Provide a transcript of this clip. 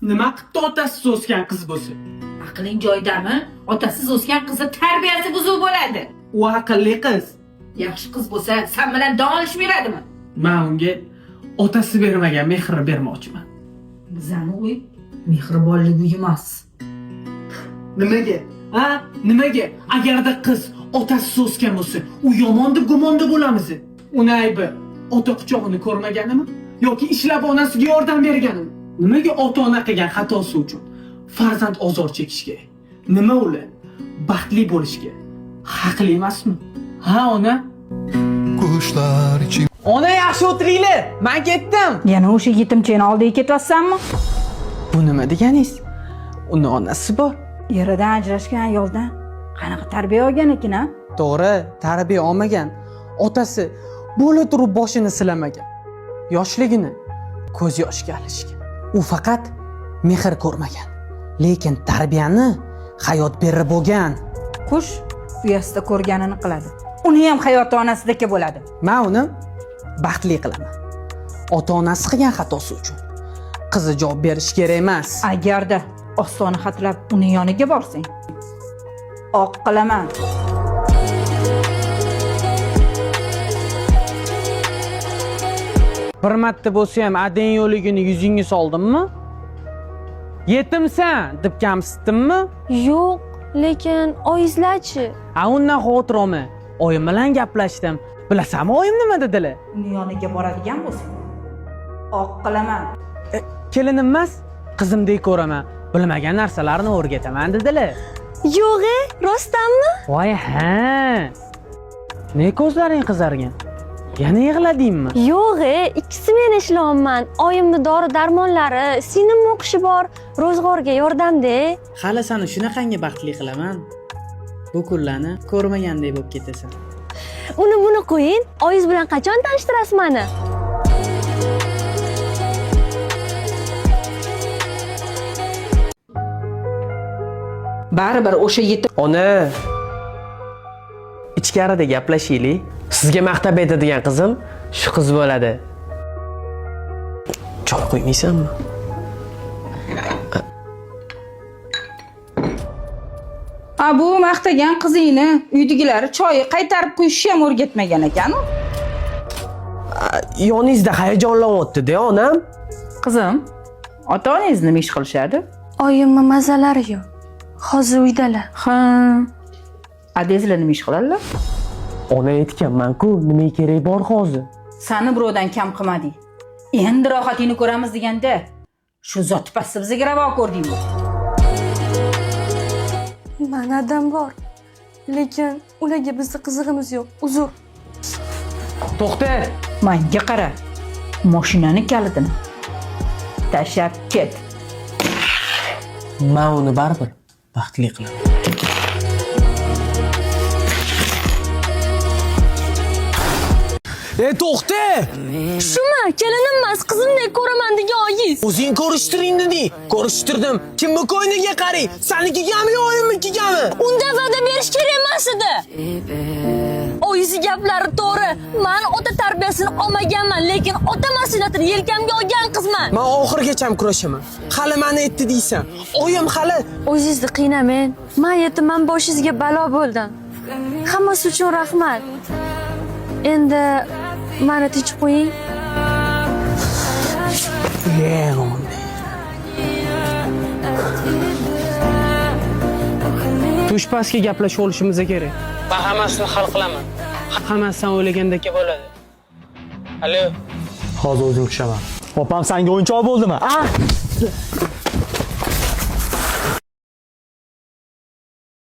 Nima qildi otasiz o'sgan qiz bo'lsa? Aqling joyidami? Otasiz o'sgan qizni tarbiyasi buzuq bo'ladi. U aqlli qiz. Yaxshi qiz bo'lsa, sen bilan dong olishib yuradimi? Men unga otasi bermagan mehrni bermoqchiman. Bizani uy mehribonlik uyi emas. Nimaga? Ha? Nimaga? Agarda qiz otasiz o'sgan bo'lsa, u yomon deb gumonda bo'lamiz. Uni aybi ota quchog'ini ko'rmaganimi yoki ishlab onasiga yordam berganimi? Nimaga ota-ona qilgan xatosi uchun farzand ozor chekish kerak? Nima ular baxtli bo'lishga haqli emasmi? Ha, ona? Qushlar için Ona yaxshi o'tiringlar. Men ketdim. Yana o'sha yetimchani oldiga ketyapsanmi? Bu nima deganingiz? Uni onasi bor. Eridan ajrashgan ayoldan qanaqa tarbiya olgan ekan, ha? To'g'ri, tarbiya olmagan. Otasi bo'la turib boshini silamagan. Yoshligini ko'z yoshga alishgan. U faqat mehr ko'rmagan, lekin tarbiyani hayot berib bo'lgan. Qush uyasida ko'rganini qiladi. Uni ham hayoti onasidagi bo'ladi. Men uni baxtli qilaman. Ota-onasi qilgan xatosi uchun qizi javob berish kerak emas. Agarda ostona xatlab uni yoniga borsang, oq qilaman. Bir marta bo'lsa ham adang yo'ligini yuzingga soldimmi? Yetimsan deb kamsitdimmi? Yo'q, lekin oyizlarchi? A undan xavotir olma. Oyim bilan gaplashdim. Bilasanmi oyim nima dedilar? Uni yoniga boradigan bo'lsang, oq qilaman. Kelinim emas, qizimdek ko'raman. Bilmagan narsalarni o'rgataman dedilar. Yo'q-e, rostdanmi? Voy ha. Ne ko'zlaring qizargan? Yana yig'ladingmi? Yo'q-e, ikkisi men ishlayapman. Oyimni dori-darmonlari, sinimni o'qishi bor, ro'zg'orga yordamda. Hali seni shunaqangi baxtli qilaman. Bu kunlarni ko'rmaganday bo'lib ketasan. Uni buni qo'ying. Oyiz bilan qachon tanishtirasiz meni? Baribir o'sha yetim Ona, ichkarida gaplashaylik. Sizga maqtab aytadigan qizim shu qiz bo'ladi. Choy qo'ymaysanmi? bu maqtagan qizingni uydagilari choyi qaytarib qo'yishni ham o'rgatmagan ekan. Yoningizda hayajonlanyapti-da, onam. Qizim, ota-onangiz nima ish qilishadi? Oyimni mazalari yo'q. Hozir uydalar. Ha. Adangizlar nima ish qiladilar? Ona aytganman-ku, nima kerak bor hozir? Sani birovdan kam qilmadik. Endi rohatingni ko'ramiz deganda, shu zot pasti bizga ravo ko'rdingmi? Manadan bor. Lekin ularga bizning qizig'imiz yo'q. Uzr. To'xta. Menga qara. Mashinani kalitini tashlab ket. Men uni baribir baxtli qilaman. To'xta! Shuma, kelinim emas, qizimdek ko'raman degan oyiz. O'zing ko'rishtiring deding. Ko'rishtirdim. Kim bu ko'yniga qarang? Sanikigami, oyimnikigami? Unda va'da berish kerak emas edi. Oyiz gaplari to'g'ri. Men ota tarbiyasini olmaganman, lekin ota mas'uliyatini yelkamga olgan qizman. Men oxirgacha kurashaman. Hali meni aytdi deysan. Oyim hali O'zingizni qiynamang. Men yetimman, boshingizga balo bo'ldim. Hammasi uchun rahmat. Endi meni tinch qo'ying. Tush pastga gaplashib olishimiz kerak. Men hammasini hal qilaman. Hammasi sen o'ylagandek bo'ladi. Alo. Hozir o'zing tushaman. Opam senga o'yinchoq bo'ldimi?